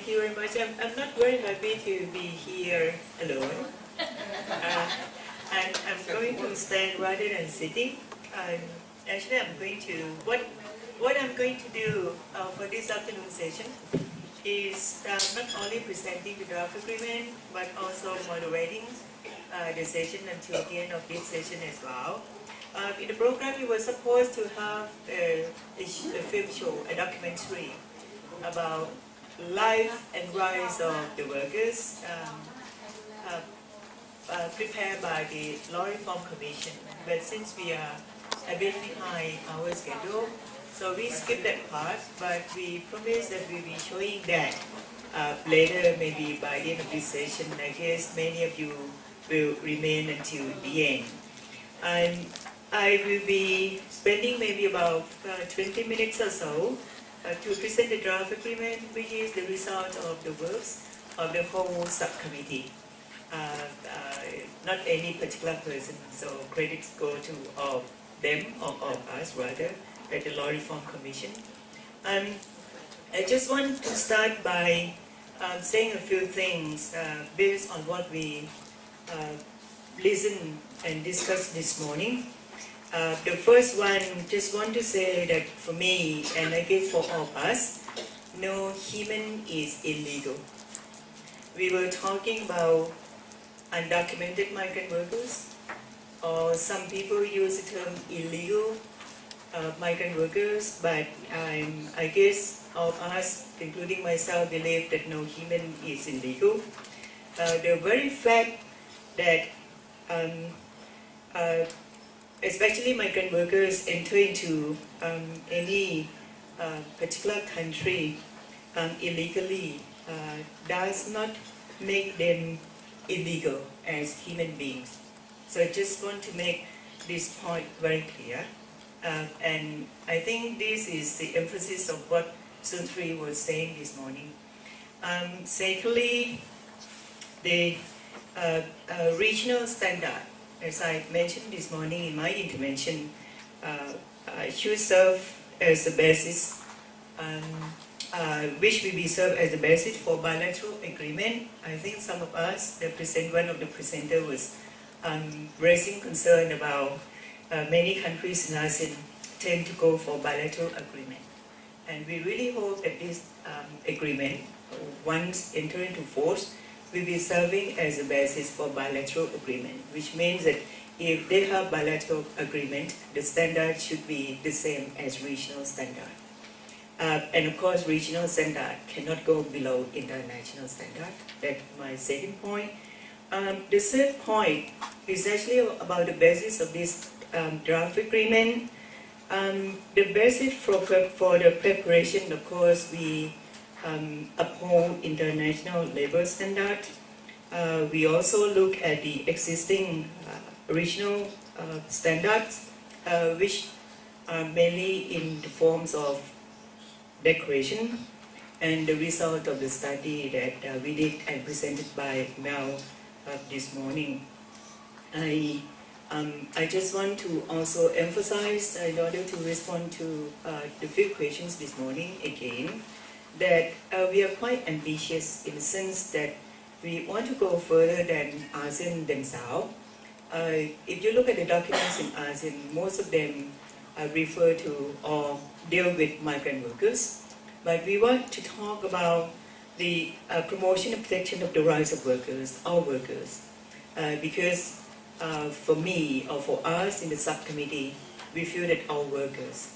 Thank you very much. I'm not very happy to be here alone. I'm going to stand rather than sitting. Actually, I'm going to what I'm going to do for this afternoon session is not only presenting the draft agreement but also moderating the session until the end of this session as well. In the program, we were supposed to have a film show, a documentary about life and rise of the workers, prepared by the Law Reform Commission. But since we are a bit behind our schedule, so we skipped that part, but we promise that we'll be showing that later, maybe by the end of this session. I guess many of you will remain until the end. And I will be spending maybe about 20 minutes or so to present the draft agreement, which is the result of the works of the whole subcommittee. Not any particular person, so credits go to all them, or all us rather, at the Law Reform Commission. I just want to start by saying a few things based on what we listened and discussed this morning. The first one, just want to say that for me, and I guess for all of us, no human is illegal. We were talking about undocumented migrant workers, or some people use the term illegal migrant workers, but I guess all of us, including myself, believe that no human is illegal. The very fact that especially migrant workers enter into any particular country illegally does not make them illegal as human beings. So I just want to make this point very clear. And I think this is the emphasis of what Suntri was saying this morning. Secondly, the regional standard, as I mentioned this morning in my intervention, should serve as the basis, which will be served as the basis for bilateral agreement. I think some of us, one of the presenters was raising concern about many countries in ASEAN tend to go for bilateral agreement. And we really hope that this agreement, once enter into force, will be serving as a basis for bilateral agreement, which means that if they have bilateral agreement, the standard should be the same as regional standard. And of course, regional standard cannot go below international standard. That's my second point. The third point is actually about the basis of this draft agreement. The basis for the preparation, of course, we uphold international labor standard. We also look at the existing regional standards, which are mainly in the forms of declaration, and the result of the study that we did and presented by Mel this morning. I just want to also emphasize, in order to respond to the few questions this morning again, that we are quite ambitious in the sense that we want to go further than ASEAN themselves. If you look at the documents in ASEAN, most of them refer to or deal with migrant workers. But we want to talk about the promotion and protection of the rights of workers, all workers. Because for me, or for us in the subcommittee, we feel that all workers,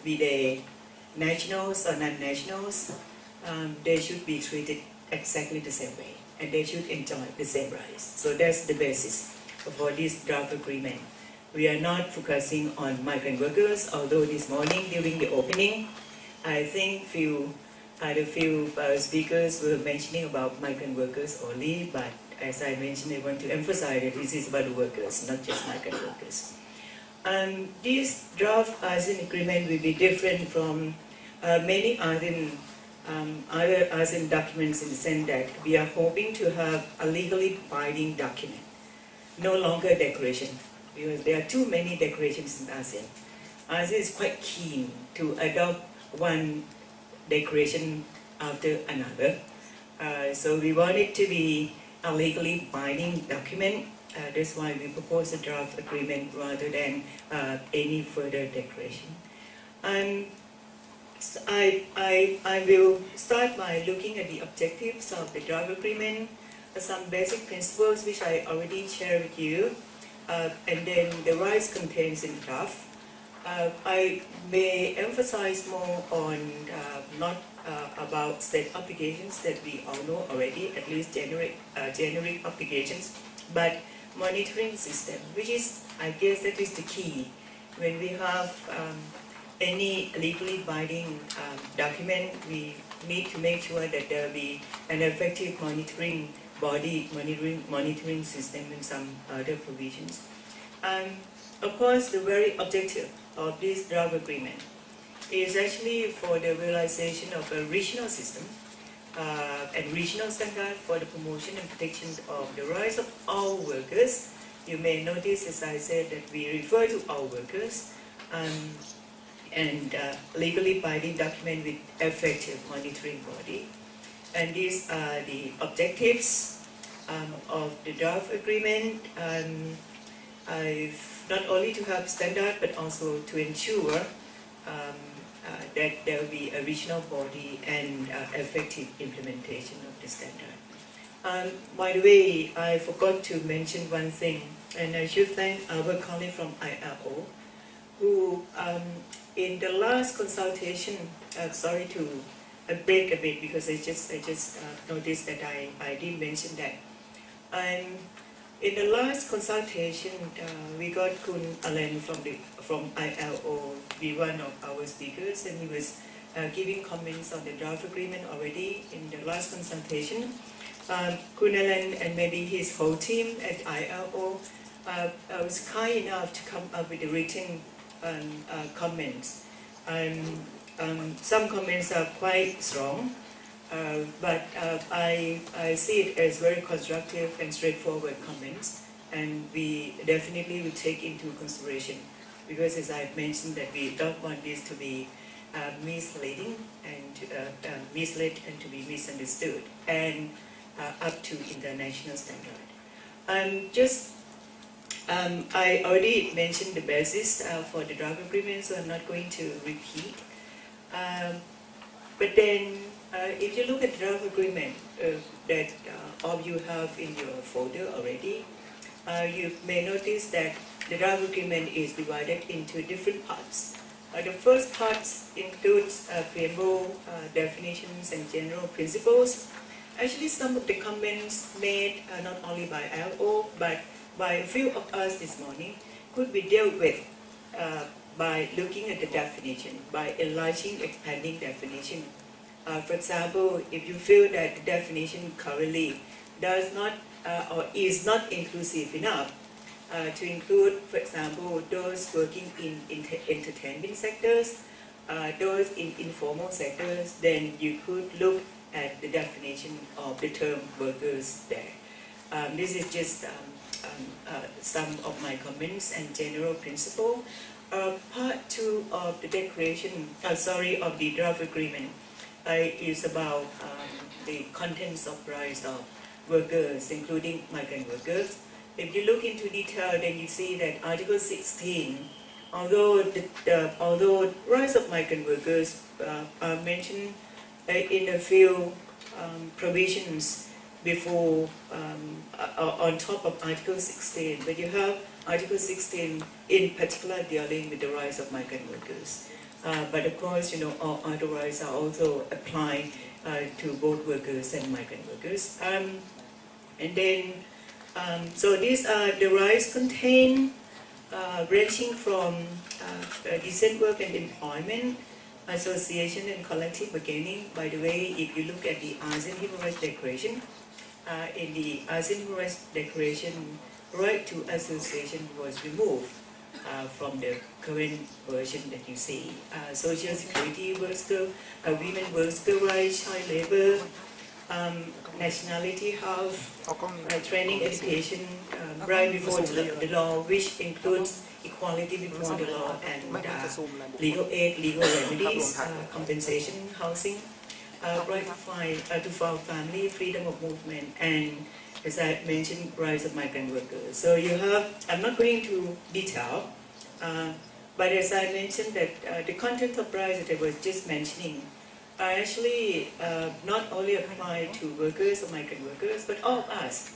be they nationals or non-nationals, they should be treated exactly the same way, and they should enjoy the same rights. So that's the basis for this draft agreement. We are not focusing on migrant workers, although this morning during the opening, I think the few speakers were mentioning about migrant workers only, but as I mentioned, I want to emphasize that this is about the workers, not just migrant workers. This draft ASEAN agreement will be different from many other ASEAN documents in the sense that we are hoping to have a legally binding document, no longer declaration, because there are too many declarations in ASEAN. ASEAN is quite keen to adopt one declaration after another. So we want it to be a legally binding document. That's why we propose a draft agreement rather than any further declaration. I will start by looking at the objectives of the draft agreement, some basic principles which I already shared with you, and then the rights contained in the draft. I may emphasize more on not about state obligations that we all know already, at least generic obligations, but monitoring system, which is, I guess, that is the key when we have any legally binding document. We need to make sure that there will be an effective monitoring body, monitoring system, and some other provisions. Of course, the very objective of this draft agreement is actually for the realization of a regional system and regional standard for the promotion and protection of the rights of all workers. You may notice, as I said, that we refer to all workers, and legally binding document with effective monitoring body. And these are the objectives of the draft agreement. Not only to have standard, but also to ensure that there will be a regional body and effective implementation of the standard. By the way, I forgot to mention one thing, and I should thank our colleague from ILO, who in the last consultation, sorry to break a bit because I just noticed that I didn't mention that. In the last consultation, we got Kun Alan from ILO, be one of our speakers, and he was giving comments on the draft agreement already in the last consultation. Kun Alan and maybe his whole team at ILO was kind enough to come up with the written comments. Some comments are quite strong. But I see it as very constructive and straightforward comments, and we definitely will take into consideration, because as I've mentioned that we don't want this to be misleading and misled and to be misunderstood and up to international standard. I already mentioned the basis for the draft agreement, so I'm not going to repeat. But then, if you look at the draft agreement that all of you have in your folder already, you may notice that the draft agreement is divided into different parts. The first part includes preamble, definitions, and general principles. Actually, some of the comments made not only by ILO, but by a few of us this morning could be dealt with by looking at the definition, by enlarging, expanding definition. For example, if you feel that the definition currently does not or is not inclusive enough to include, for example, those working in entertainment sectors, those in informal sectors, then you could look at the definition of the term workers there. This is just some of my comments and general principle. Part 2 of the declaration, of the draft agreement is about the contents of rights of workers, including migrant workers. If you look into detail, then you see that Article 16, although rights of migrant workers are mentioned in a few provisions before on top of Article 16, but you have Article 16 in particular dealing with the rights of migrant workers. But of course, all other rights are also applied to both workers and migrant workers. And then, so these are the rights contained, ranging from decent work and employment, association and collective bargaining. By the way, if you look at the ASEAN Human Rights Declaration, in the ASEAN Human Rights Declaration, right to association was removed from the current version that you see. Social security worker, women worker rights, child labor, nationality, health, training, education, right before the law, which includes equality before the law and legal aid, legal remedies, compensation, housing. right to file family, freedom of movement, and as I mentioned, rights of migrant workers. So you have, I'm not going into detail, but as I mentioned that the content of rights that I was just mentioning are actually not only apply to workers or migrant workers, but all of us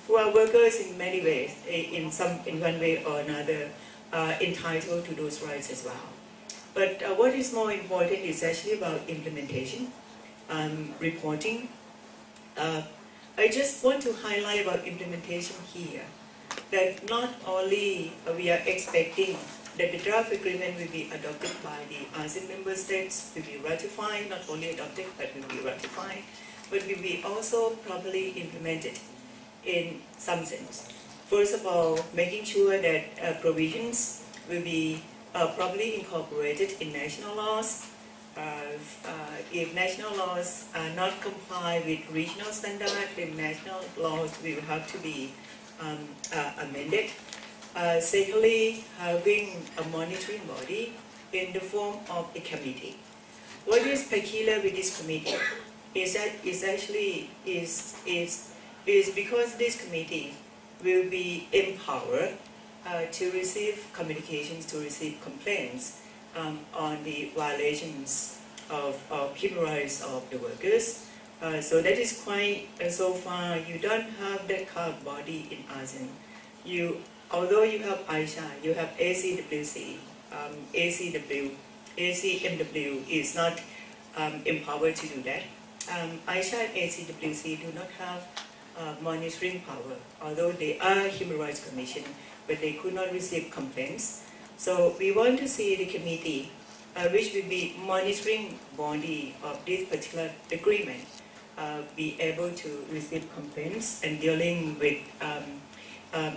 who are workers in many ways, in one way or another, are entitled to those rights as well. But what is more important is actually about implementation, reporting. I just want to highlight about implementation here, that not only we are expecting that the draft agreement will be adopted by the ASEAN member states, will be ratified, not only adopted, but will be ratified, but will be also properly implemented in some sense. First of all, making sure that provisions will be properly incorporated in national laws. If national laws are not comply with regional standards, then national laws will have to be amended. Secondly, having a monitoring body in the form of a committee. What is peculiar with this committee is that is because this committee will be empowered to receive communications, to receive complaints on the violations of human rights of the workers. So that is quite, so far you don't have that kind of body in ASEAN. Although you have AISHA, you have ACWC, ACMW is not empowered to do that. AISHA and ACWC do not have monitoring power, although they are Human Rights Commission, but they could not receive complaints. So we want to see the committee, which will be monitoring body of this particular agreement, be able to receive complaints and dealing with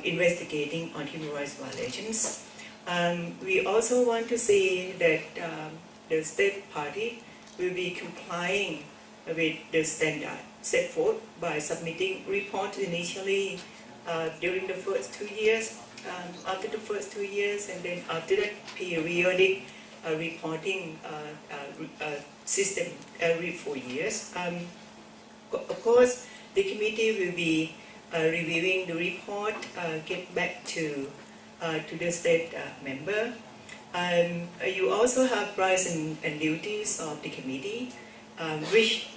investigating on human rights violations. We also want to see that the state party will be complying with the standard set forth by submitting reports initially during the first 2 years, after the first 2 years, and then after that periodic reporting system every 4 years. Of course, the committee will be reviewing the report, get back to the state member. You also have rights and duties of the committee, which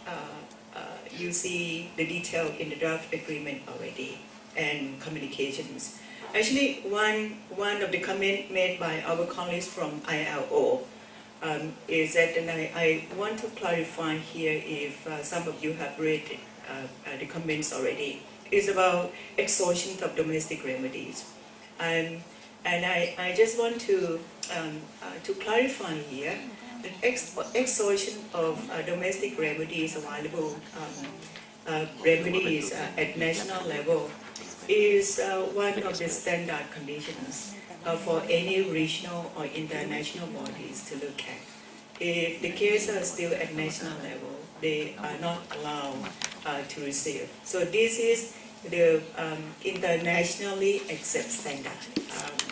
you see the detail in the draft agreement already, and communications. Actually, one of the comments made by our colleagues from ILO is that, and I want to clarify here if some of you have read the comments already, is about exhaustion of domestic remedies. And I just want to clarify here that exhaustion of domestic remedies, available remedies at national level, is one of the standard conditions for any regional or international bodies to look at. If the cases are still at national level, they are not allowed to receive. So this is the internationally accepted standard,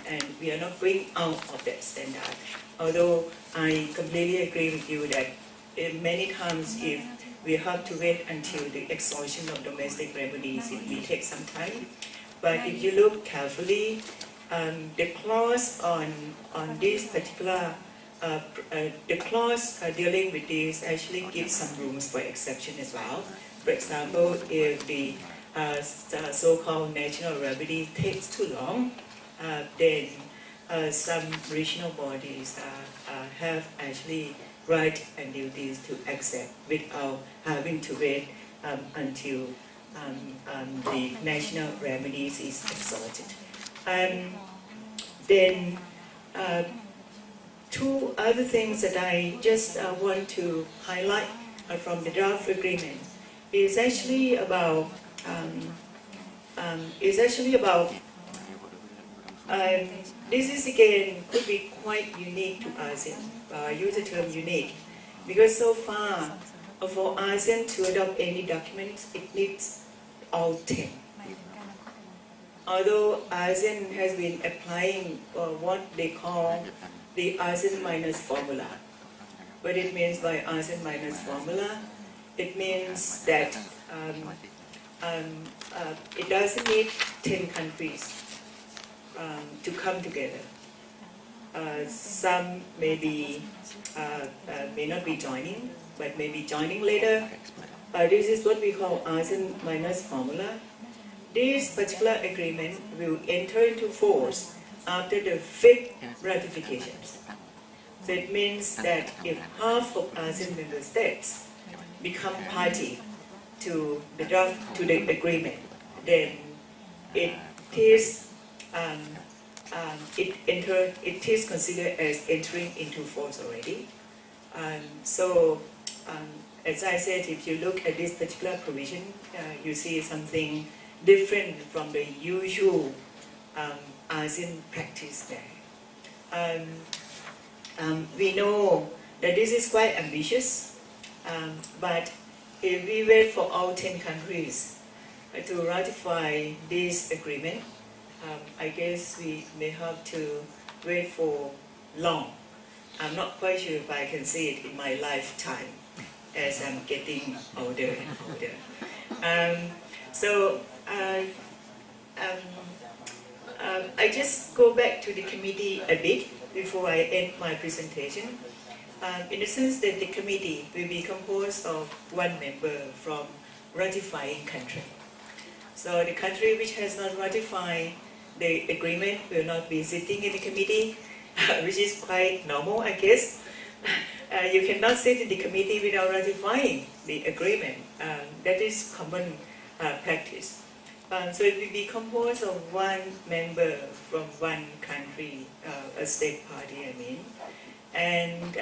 and we are not going out of that standard. Although I completely agree with you that many times if we have to wait until the exhaustion of domestic remedies, it will take some time. But if you look carefully, the clause on this particular the clause dealing with this actually gives some rooms for exception as well. For example, if the so-called national remedy takes too long, then some regional bodies have actually rights and duties to accept without having to wait until the national remedies is exhausted. Then two other things that I just want to highlight from the draft agreement is actually about this is again could be quite unique to ASEAN. Use the term unique because so far for ASEAN to adopt any documents, it needs all 10. Although ASEAN has been applying what they call the ASEAN minus formula, What it means by ASEAN minus formula, it means that it doesn't need 10 countries to come together. Some may not be joining, but may be joining later. This is what we call ASEAN minus formula. This particular agreement will enter into force after the 5th ratifications. So it means that if half of ASEAN member states become party to the agreement, then it is considered as entering into force already. As I said, if you look at this particular provision, you see something different from the usual ASEAN practice there. We know that this is quite ambitious, but if we wait for all 10 countries to ratify this agreement, I guess we may have to wait for long. I'm not quite sure if I can see it in my lifetime as I'm getting older and older. I just go back to the committee a bit before I end my presentation. In the sense that the committee will be composed of one member from ratifying country. So the country which has not ratified the agreement will not be sitting in the committee, which is quite normal, I guess. You cannot sit in the committee without ratifying the agreement. That is common practice. So it will be composed of one member from one country, a state party, I mean. And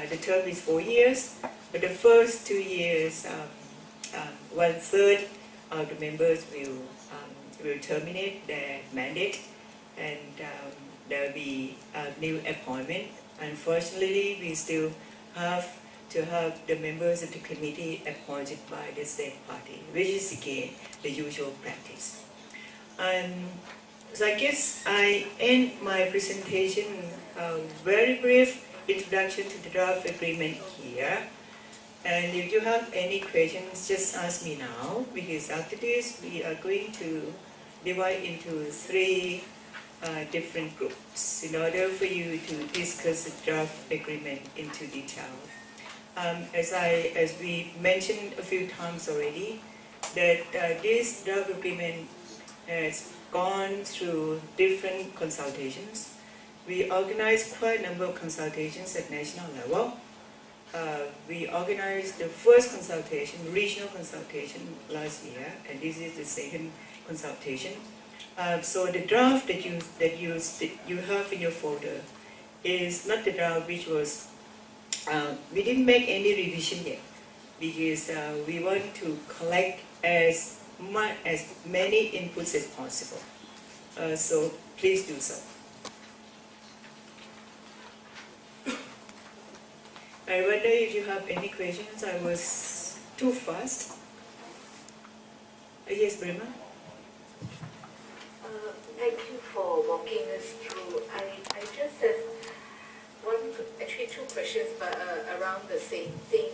the term is 4 years, but the first 2 years, 1/3 of the members will terminate their mandate, and there will be a new appointment. Unfortunately, we still have to have the members of the committee appointed by the state party, which is again the usual practice. So I guess I end my presentation, very brief introduction to the draft agreement here. And if you have any questions, just ask me now, because after this we are going to divide into 3 different groups in order for you to discuss the draft agreement into detail. As we mentioned a few times already, that this draft agreement has gone through different consultations. We organized quite a number of consultations at national level. We organized the first consultation, regional consultation last year, and this is the second consultation. So the draft that you have in your folder is not the draft which was. We didn't make any revision yet, because we want to collect as many inputs as possible. So please do so. I wonder if you have any questions. I was too fast. Yes, Brema? Thank you for walking us through. I just have actually 2 questions, but around the same thing,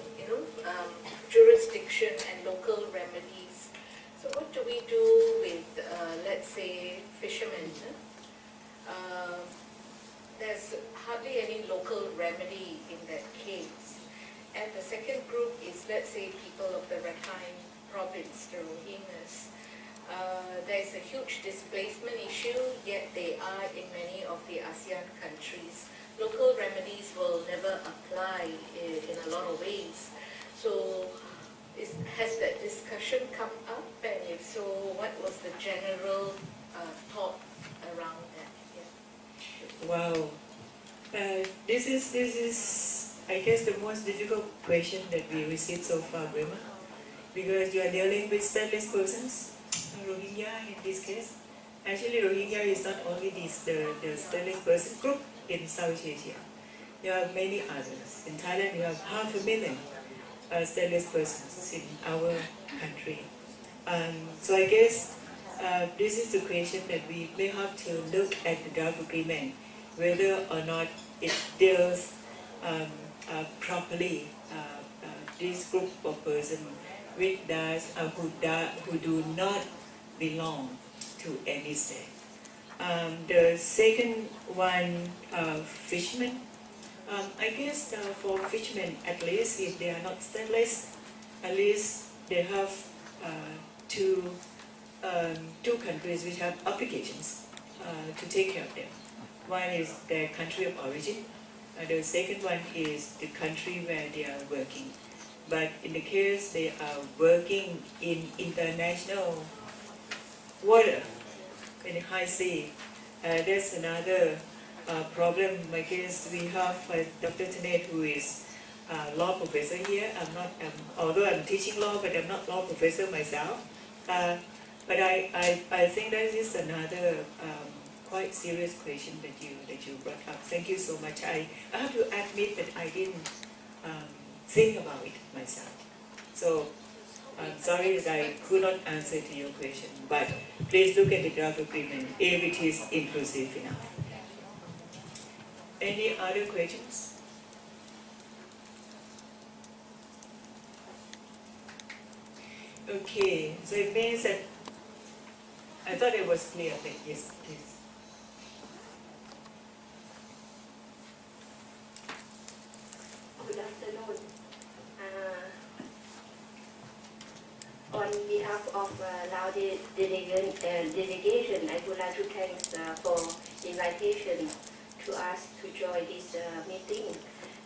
jurisdiction and local remedies. So what do we do with, let's say, fishermen? There's hardly any local remedy in that case. And the second group is, let's say, people of the Rakhine province, the Rohingyas. There's a huge displacement issue, yet they are in many of the ASEAN countries. Local remedies will never apply in a lot of ways. So has that discussion come up, and if so, what was the general thought around that? Yeah. Wow. This is I guess the most difficult question that we received so far, Brema, because you are dealing with stateless persons, Rohingya in this case. Actually, Rohingya is not only the stateless person group in South Asia. There are many others. In Thailand, we have 500,000 stateless persons in our country. So I guess this is the question that we may have to look at the draft agreement, whether or not it deals properly this group of persons who do not belong to any state. The second one, fishermen. I guess for fishermen, at least if they are not stateless, at least they have two countries which have obligations to take care of them. One is their country of origin. The second one is the country where they are working. But in the case they are working in international water, in the high sea, there's another problem. I guess we have Dr. Tanet, who is a law professor here. I'm not, although I'm teaching law, but I'm not law professor myself. But I think that is another quite serious question that you brought up. Thank you so much. I have to admit that I didn't think about it myself. So I'm sorry that I could not answer to your question. But please look at the draft agreement if it is inclusive enough. Any other questions? Okay, so it means that I thought it was clear. But yes, please. Good afternoon. On behalf of Lao delegation, I would like to thank for invitation to us to join this meeting.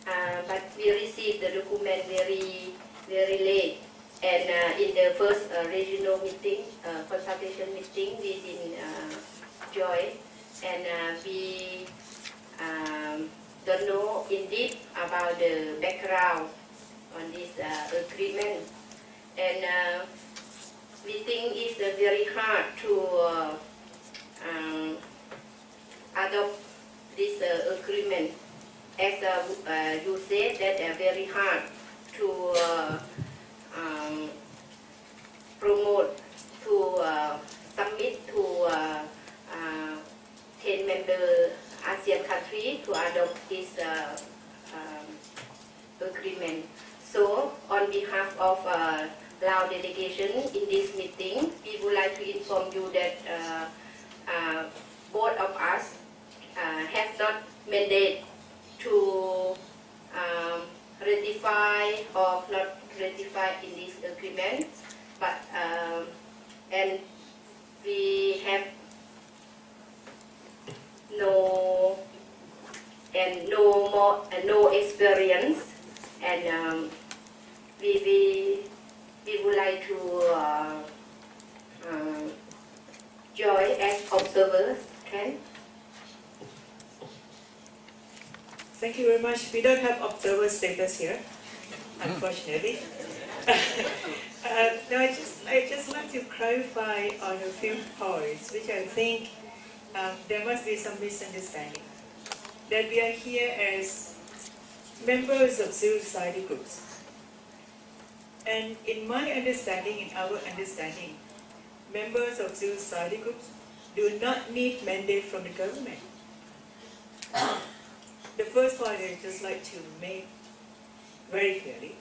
But we received the document very late, and in the first regional meeting, consultation meeting, we didn't join, and we don't know indeed about the background on this agreement, and we think it's very hard to adopt this agreement. As you said, that very hard to promote, to submit to 10-member ASEAN country to adopt this agreement. So, on behalf of Lao delegation in this meeting, we would like to inform you that both of us have not mandate to ratify or not ratify in this agreement, but and we have no experience, and we would like to join as observers. Thank you very much. We don't have observer status here, unfortunately. No, I just like to clarify on a few points, which I think there must be some misunderstanding. That we are here as members of civil society groups. And in my understanding, in our understanding, members of civil society groups do not need mandate from the government. The first point I just like to make very clearly.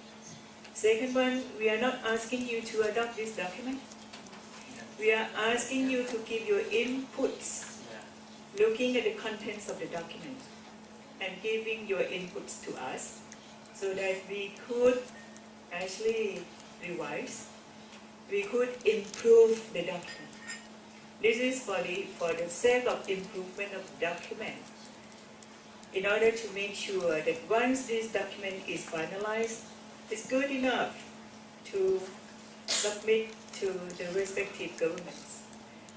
Second one, we are not asking you to adopt this document. We are asking you to give your inputs, looking at the contents of the document and giving your inputs to us so that we could actually revise, we could improve the document. This is for the sake of improvement of the document, in order to make sure that once this document is finalized, it's good enough to submit to the respective governments.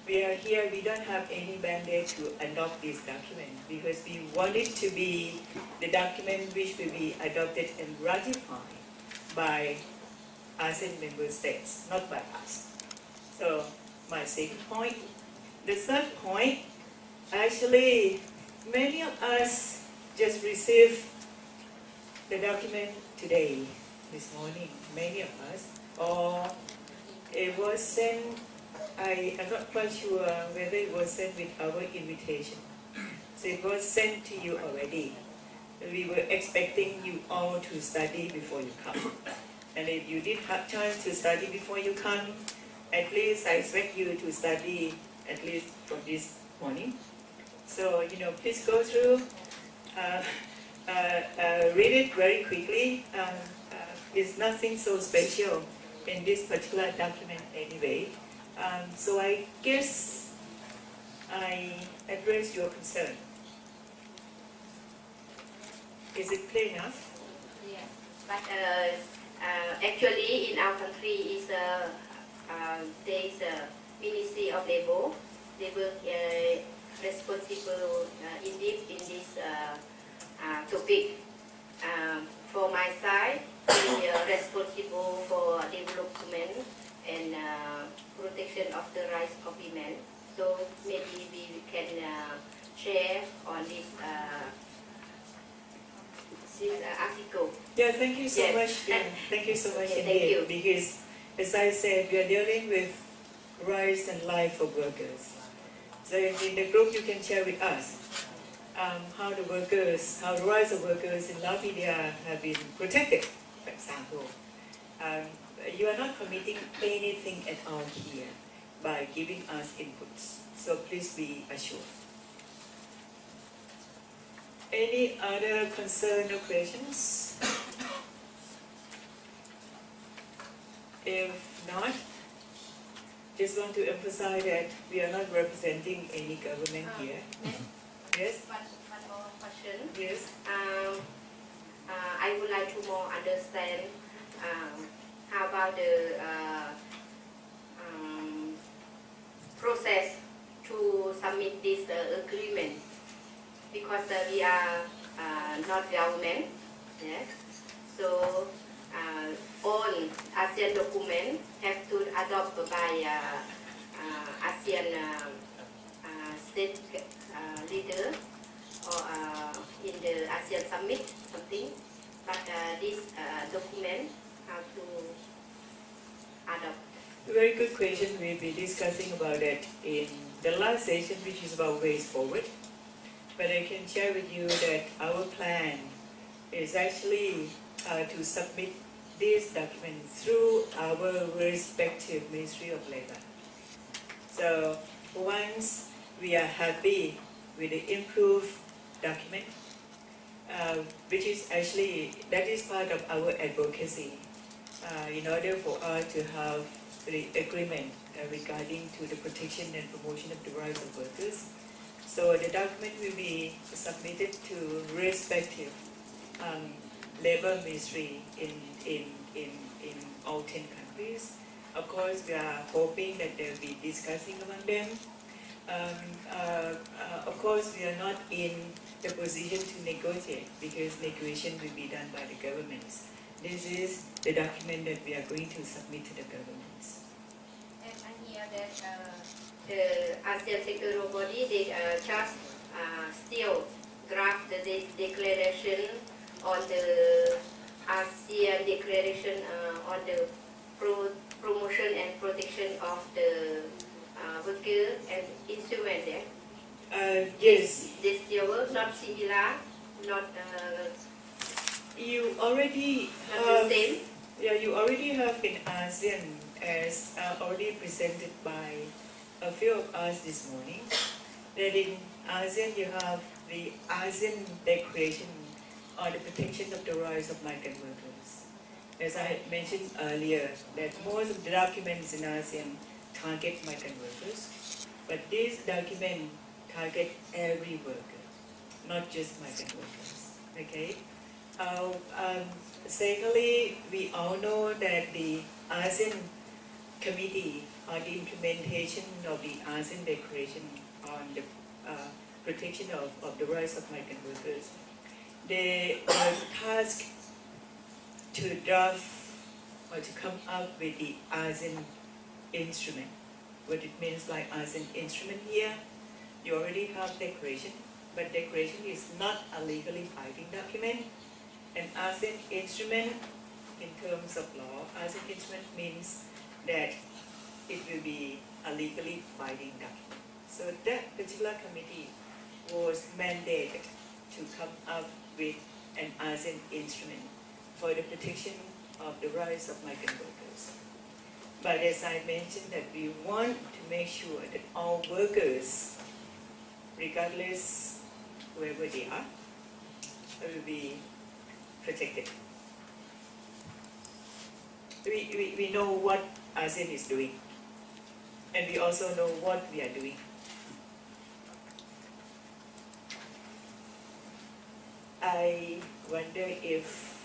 We are here, we don't have any mandate to adopt this document because we want it to be the document which will be adopted and ratified by ASEAN member states, not by us. So, my second point. The third point, actually, many of us just received the document today, this morning, many of us, or it was sent, I am not quite sure whether it was sent with our invitation. So it was sent to you already. we were expecting you all to study before you come. And if you did have time to study before you come, at least I expect you to study at least from this morning. So, please go through, read it very quickly. It's nothing so special in this particular document anyway. So I guess I addressed your concern. Is it clear enough? Yes, but actually in our country is there is a Ministry of Labor. They work responsible in this topic. For my side, we are responsible for development and protection of the rights of women. So maybe we can share on this article. Yeah, thank you so Yes. much. Yeah, thank you so much Yeah, indeed. thank you. Because, as I said, we are dealing with rights and life of workers. So in the group, you can share with us how the rights of workers in Latvia have been protected, for example. You are not committing anything at all here by giving us inputs. So please be assured. Any other concern or questions? If not, just want to emphasize that we are not representing any government here. Yes? One more question. Yes? I would like to more understand how about the process to submit this agreement, because we are not government, yes. So all ASEAN document have to adopt by ASEAN state leader or in the ASEAN summit something. But this document how to adopt. Very good question. We'll be discussing about that in the last session, which is about ways forward. But I can share with you that our plan is actually to submit this document through our respective Ministry of Labor. So once we are happy with the improved document, which is actually, that is part of our advocacy in order for us to have the agreement regarding to the protection and promotion of the rights of workers. So the document will be submitted to respective labor ministry in all 10 countries. Of course, we are hoping that they'll be discussing among them. Of course, we are not in the position to negotiate because negotiation will be done by the governments. This is the document that we are going to submit to the governments. And I hear that the ASEAN sectoral body, they just still draft the declaration on the ASEAN declaration on the promotion and protection of the worker and instrument there. Yes, They still work, not similar, not you already not have, the same. yeah, you already have in ASEAN as already presented by a few of us this morning, that in ASEAN you have the ASEAN Declaration on the protection of the rights of migrant workers. As I had mentioned earlier, that most of the documents in ASEAN target migrant workers, but this document target every worker, not just migrant workers. Okay. Secondly, we all know that the ASEAN Committee on the implementation of the ASEAN Declaration on the protection of the rights of migrant workers, they were tasked to draft or to come up with the ASEAN instrument. What it means by ASEAN instrument here, you already have declaration, but declaration is not a legally binding document. An ASEAN instrument, in terms of law, ASEAN instrument means that it will be a legally binding document. So that particular committee was mandated to come up with an ASEAN instrument for the protection of the rights of migrant workers. But as I mentioned, that we want to make sure that all workers, regardless wherever they are, will be protected. We know what ASEAN is doing, and we also know what we are doing. I wonder if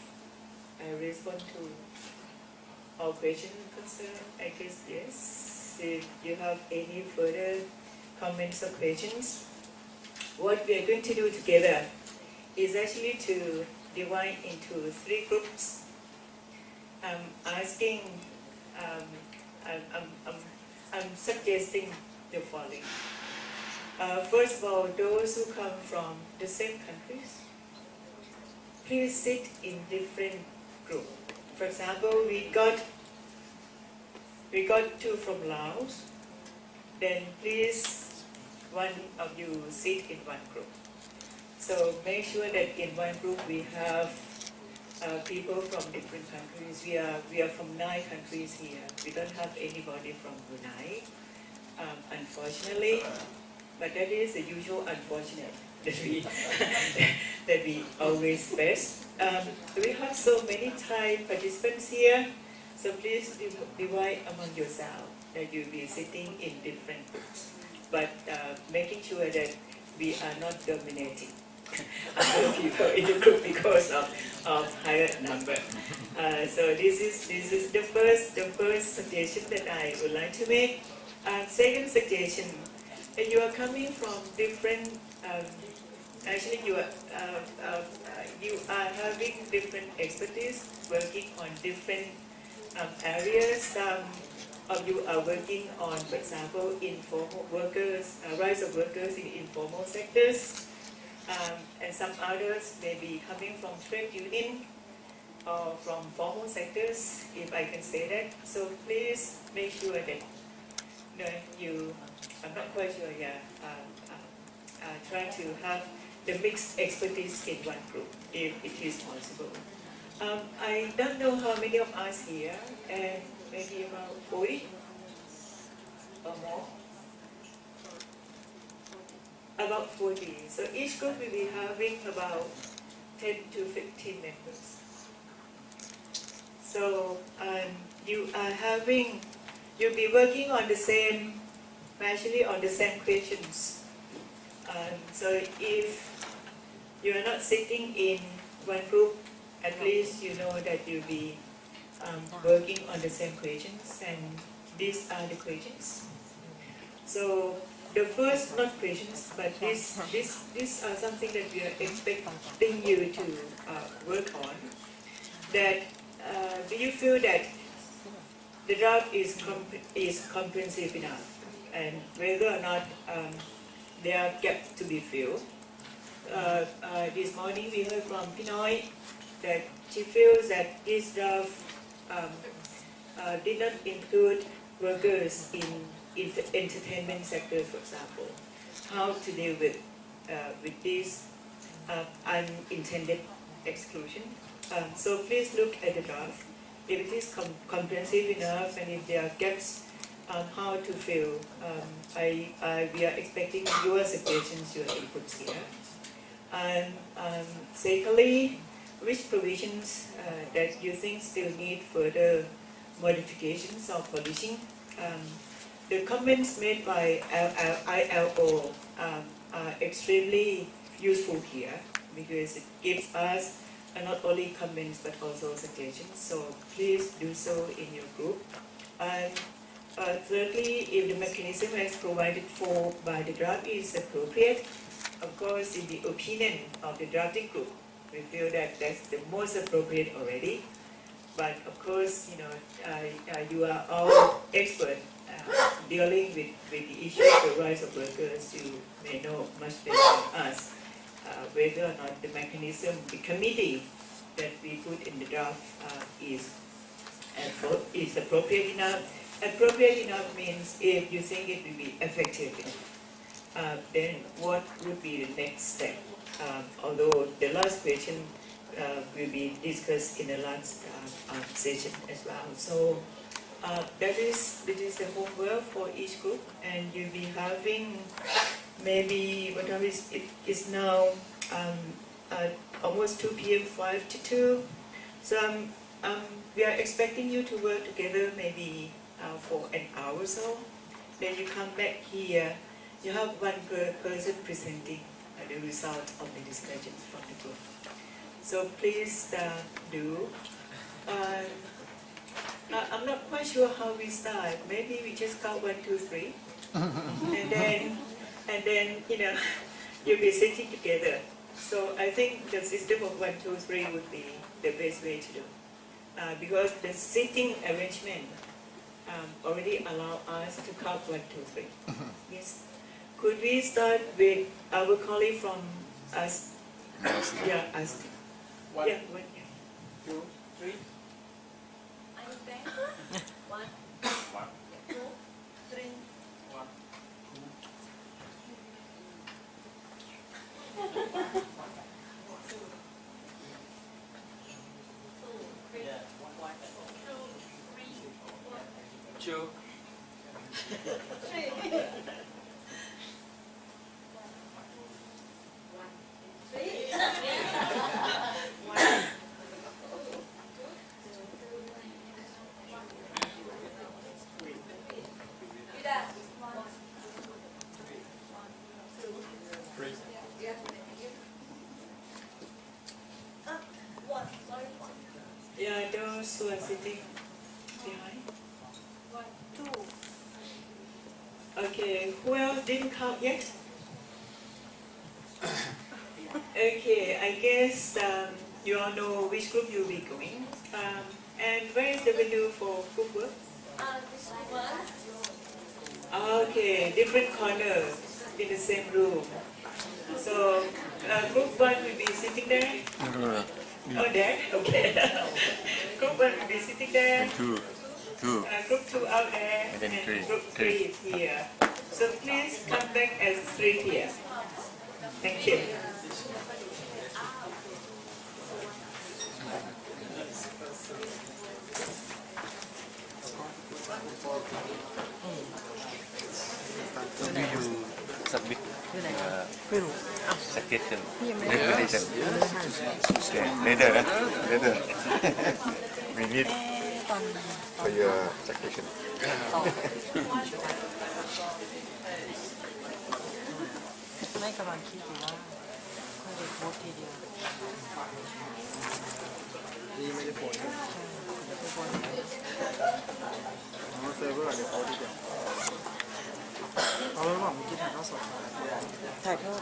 I respond to all questions and concerns. I guess yes. If you have any further comments or questions, what we are going to do together is actually to divide into 3 groups. I'm suggesting the following. First of all, those who come from the same countries, please sit in different groups. For example, we got 2 from Laos. Then please, one of you sit in one group. So make sure that in one group we have people from different countries. We are from 9 countries here. We don't have anybody from Brunei, unfortunately. But that is the usual unfortunate that we always face. We have so many Thai participants here, so please divide among yourselves that you'll be sitting in different groups, but making sure that we are not dominating other people in the group because of higher number. So this is the first suggestion that I would like to make. Second suggestion, you are coming from different. Actually, you are having different expertise, working on different areas. Some of you are working on, for example, informal workers, rights of workers in informal sectors. And some others may be coming from trade union or from formal sectors, if I can say that. So please make sure that I'm not quite sure, try to have the mixed expertise in one group, if it is possible. I don't know how many of us here, and maybe about 40 or more. About 40. So each group will be having about 10 to 15 members. So you'll be working on the same, actually on the same questions. So if you are not sitting in one group, at least you know that you'll be working on the same questions, and these are the questions. So the first, not questions, but these are something that we are expecting you to work on. That do you feel that the draft is comprehensive enough, and whether or not there are gaps to be filled? This morning we heard from Pinoy that she feels that this draft did not include workers in the entertainment sector, for example. How to deal with this unintended exclusion. So please look at the draft. If it is comprehensive enough, and if there are gaps, how to fill. We are expecting your suggestions, your inputs here. And secondly, which provisions that you think still need further modifications or polishing? The comments made by ILO are extremely useful here, because it gives us not only comments but also suggestions. So please do so in your group. And thirdly, if the mechanism as provided for by the draft is appropriate, of course, in the opinion of the drafting group, we feel that that's the most appropriate already. But of course, you are all experts dealing with the issue of the rights of workers. You may know much better than us whether or not the mechanism, the committee that we put in the draft is appropriate enough. Appropriate enough means if you think it will be effective enough, then what would be the next step? Although the last question will be discussed in the last session as well. So that is the homework for each group, and you'll be having maybe what time is it is now almost 2 p.m. 5 to 2. So we are expecting you to work together maybe for an hour or so. Then you come back here. You have one person presenting the result of the discussions from the group. So please do. I'm not quite sure how we start. Maybe we just count 1, 2, 3, and then you'll be sitting together. So I think the system of 1, 2, 3 would be the best way to do, because the sitting arrangement already allow us to count 1, 2, 3. Yes. Could we start with our colleague from us? Yeah, us. One, Yeah, one. 2, 3. One, One, two, three. one, two. Three. Yeah, those who are sitting behind. Okay, who else didn't count yet? Okay, I guess you all know which group you'll be going. And where is the venue for group work? Okay, different corners in the same room. So group 1 will be sitting there. Oh, there? Okay. Group 1 will be sitting there. Two. Group 2 out there. And then three. Group 3 is here. So please come back as 3 here. Thank you. Do you submit suggestion recommendation? Okay, later, later. We need for your suggestion. ไม่กำลังคิดอยู่ว่าค่อยไปโพสต์ทีเดียว นี่ไม่ได้ผลนะ เดี๋ยวไปโพสต์ อ๋อเซิร์ฟเวอร์เดี๋ยวเขาดีกว่าเอาไว้บอกเมื่อกี้ถ่ายทอดสด ถ่ายทอด